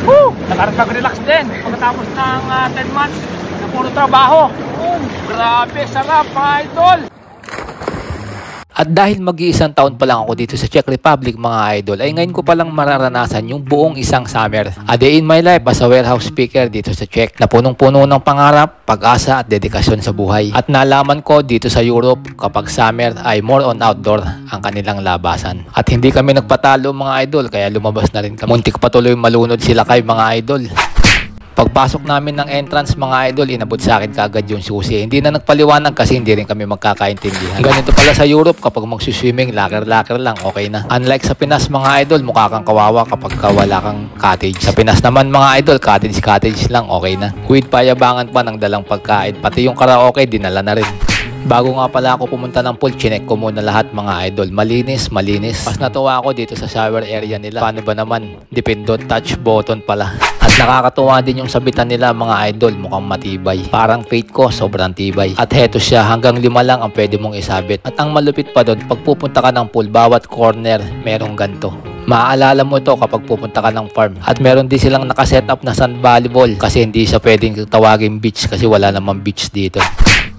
Woo! Nakakag-relax din pagkatapos ng 10 months na puro trabaho. Grabe, sarap mga idol. At dahil mag-iisang taon pa lang ako dito sa Czech Republic mga idol, ay ngayon ko palang mararanasan yung buong isang summer. A day in my life as a warehouse speaker dito sa Czech na punong-puno ng pangarap, pag-asa at dedikasyon sa buhay. At nalaman ko dito sa Europe kapag summer ay more on outdoor ang kanilang labasan. At hindi kami nagpatalo mga idol kaya lumabas na rin kami. Muntik pa tuloy malunod sila kay mga idol. Pagpasok namin ng entrance mga idol, inabot sa akin kaagad yung susi. Hindi na nagpaliwanag kasi hindi rin kami magkakaintindihan. Ganito pala sa Europe, kapag magsuswimming, laker-laker lang, okay na. Unlike sa Pinas mga idol, mukha kang kawawa kapag wala kang cottage. Sa Pinas naman mga idol, cottage lang, okay na. With payabangan pa ng dalang pagkain, pati yung karaoke, dinala na rin. Bago nga pala ako pumunta ng pool, chinek ko muna lahat mga idol. Malinis. Mas natuwa ako dito sa shower area nila. Paano ba naman? Dipindot touch button pala. At nakakatuwa din yung sabitan nila mga idol, mukhang matibay. Parang faith ko, sobrang tibay. At heto siya, hanggang 5 lang ang pwede mong isabit. At ang malupit pa doon, pag pupunta ka ng pool, bawat corner merong ganto. Maaalala mo to kapag pupunta ka ng farm. At meron din silang nakasetup na sand volleyball kasi hindi siya pwedeng tawagin beach kasi wala namang beach dito.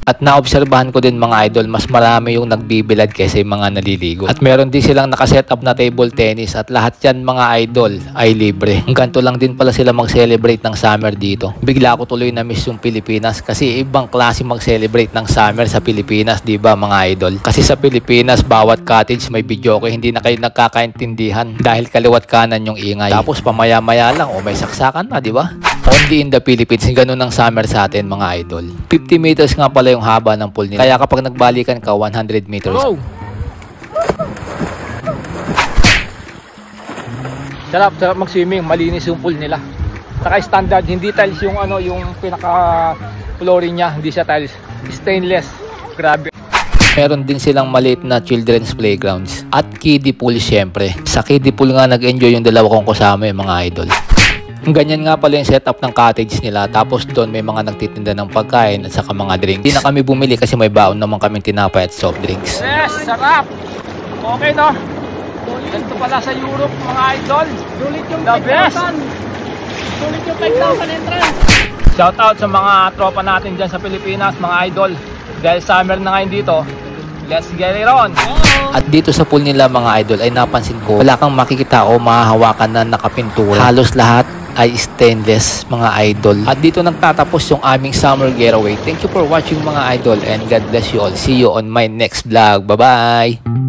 At naobserbahan ko din mga idol, mas marami yung nagbibilad kaysa yung mga naliligo. At meron din silang nakasetup na table tennis at lahat yan mga idol ay libre. Ganito lang din pala sila mag-celebrate ng summer dito. Bigla ko tuloy na miss yung Pilipinas kasi ibang klase mag-celebrate ng summer sa Pilipinas, di ba mga idol? Kasi sa Pilipinas, bawat cottage may videoke, hindi na kayo nagkakaintindihan dahil kaliwat kanan yung ingay. Tapos pamaya-maya lang o may saksakan na, di ba? Only in the Philippines, ganun ang summer sa atin mga idol. 50 meters nga pala yung haba ng pool nila. Kaya kapag nagbalikan ka, 100 meters. Oh. Sarap mag-swimming, malinis yung pool nila. Saka standard, hindi tiles yung yung pinaka-flooring niya, hindi siya tiles. Stainless. Grabe. Meron din silang maliit na children's playgrounds at kiddie pool syempre. Sa kiddie pool nga nag-enjoy yung dalawa kong kasama yung mga idol. Ganyan nga pala yung setup ng cottage nila. Tapos doon may mga nagtitinda ng pagkain at saka mga drinks. Hindi na kami bumili kasi may baon naman kaming tinapay at soft drinks. Yes, sarap! Okay no? Ganito pala sa Europe mga idol. Sulit yung 5,000. Sulit yung 5,000 entrance. Shout out sa mga tropa natin dyan sa Pilipinas mga idol. Dahil summer na ngayon dito, let's get it on! At dito sa pool nila mga idol ay napansin ko, wala kang makikita o mahahawakan na nakapintura. Halos lahat ay stainless mga idol. At dito nagtatapos yung aming summer getaway. Thank you for watching mga idol and God bless you all. See you on my next vlog. Bye bye!